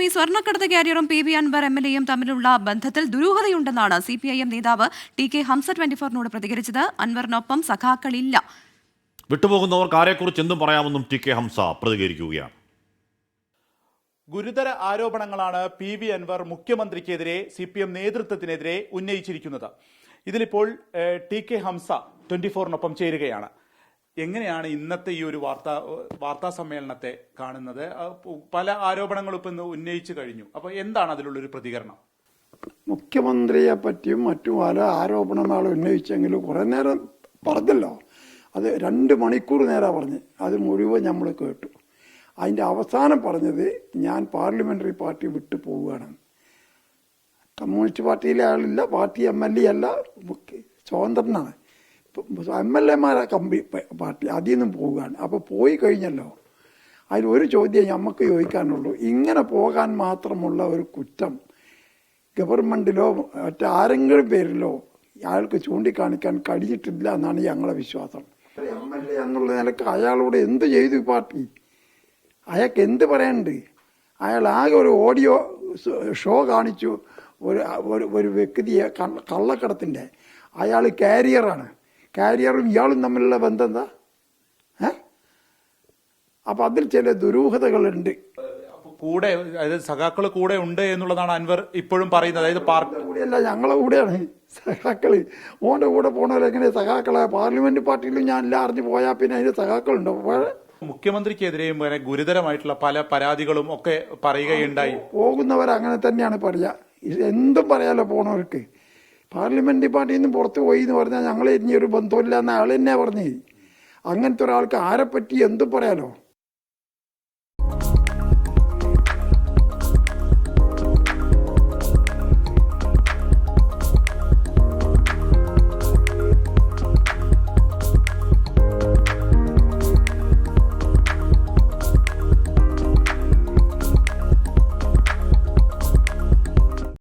ഈ സ്വർണ്ണക്കടത്ത് കാരിയറും PV Anwar MLA യും തമ്മിലുള്ള ബന്ധത്തിൽ ദുരൂഹതയുണ്ടെന്നാണ് CPIM നേതാവ് TK ഹംസ 24നോട് പ്രതികരിച്ചത്. അൻവറിനൊപ്പം സഖാക്കളില്ല. വിട്ടുപോകുന്നവർക്ക് ആരെക്കുറിച്ച് എന്തും പറയാമെന്നും TK ഹംസ പ്രതികരിക്കുകയാണ്. ഗുരുതര ആരോപണങ്ങളാണ് PV അൻവർ മുഖ്യമന്ത്രിക്കെതിരെ CPM നേതൃത്വത്തിനെതിരെ ഉന്നയിച്ചിരിക്കുന്നത്. ഇതിലിപ്പോൾ TK ഹംസ 24നൊപ്പം ചേരുകയാണ്. എങ്ങനെയാണ് ഇന്നത്തെ ഈ ഒരു വാർത്താ സമ്മേളനത്തെ കാണുന്നത്? പല ആരോപണങ്ങളും ഇപ്പം ഉന്നയിച്ചു കഴിഞ്ഞു. അപ്പോൾ എന്താണ് അതിലുള്ളൊരു പ്രതികരണം? മുഖ്യമന്ത്രിയെ പറ്റിയും മറ്റു പല ആരോപണങ്ങൾ ഉന്നയിച്ചെങ്കിലും കുറെ നേരം പറഞ്ഞല്ലോ. അത് 2 മണിക്കൂർ നേരം പറഞ്ഞ് അത് മുഴുവൻ നമ്മൾ കേട്ടു. അതിൻ്റെ അവസാനം പറഞ്ഞത് ഞാൻ പാർലമെന്ററി പാർട്ടി വിട്ടു പോവുകയാണ്. കമ്മ്യൂണിസ്റ്റ് പാർട്ടിയിലെ ആളില്ല, പാർട്ടി MLA അല്ല, സ്വതന്ത്രനാണ്. MLA പാർട്ടി അതിൽ നിന്നും പോവുകയാണ്. അപ്പോൾ പോയി കഴിഞ്ഞല്ലോ. അതിലൊരു ചോദ്യം നമുക്ക് ചോദിക്കാനുള്ളൂ, ഇങ്ങനെ പോകാൻ മാത്രമുള്ള ഒരു കുറ്റം ഗവൺമെന്റിലോ മറ്റാരെങ്കിലും പേരിലോ അയാൾക്ക് ചൂണ്ടിക്കാണിക്കാൻ കഴിഞ്ഞിട്ടില്ല എന്നാണ് ഞങ്ങളെ വിശ്വാസം. MLA എന്നുള്ള നിലക്ക് അയാളോട് എന്ത് ചെയ്തു ഈ പാർട്ടി? അയാൾക്ക് എന്ത് പറയാനുണ്ട്? അയാൾ ആകെ ഒരു ഓഡിയോ ഷോ കാണിച്ചു. ഒരു വ്യക്തിയെ കള്ളക്കടത്തിൻ്റെ അയാൾ കാരിയറാണ്. കാരിയറും ഇയാളും തമ്മിലുള്ള ബന്ധം എന്താ? അപ്പം അതിൽ ചില ദുരൂഹതകളുണ്ട്. കൂടെ അതായത് സഖാക്കൾ കൂടെ ഉണ്ട് എന്നുള്ളതാണ് അൻവർ ഇപ്പോഴും പറയുന്നത്. അതായത് പാർട്ടി കൂടെയല്ല, ഞങ്ങളെ കൂടെയാണ് സഖാക്കള്. ഓൻ്റെ കൂടെ പോണവരെങ്ങനെ സഖാക്കളെ? പാർലമെന്റ് പാർട്ടിയിലും ഞാൻ എല്ലാം അറിഞ്ഞു പോയാൽ പിന്നെ അതിന് സഖാക്കളുണ്ടോ? മുഖ്യമന്ത്രിക്കെതിരെയും ഗുരുതരമായിട്ടുള്ള പല പരാതികളും ഒക്കെ പറയുകയുണ്ടായി. പോകുന്നവരങ്ങനെ തന്നെയാണ് പറയുക. എന്തും പറയാലോ പോണവർക്ക്. പാർലമെന്റ് പാർട്ടിയിൽ നിന്ന് പുറത്തു പോയി എന്ന് പറഞ്ഞാൽ ഞങ്ങൾ ഇനി ഒരു ബന്ധമില്ല എന്ന ആൾ തന്നെ പറഞ്ഞേ. അങ്ങനത്തെ ഒരാൾക്ക് ആരെപ്പറ്റി എന്തും പറയാലോ.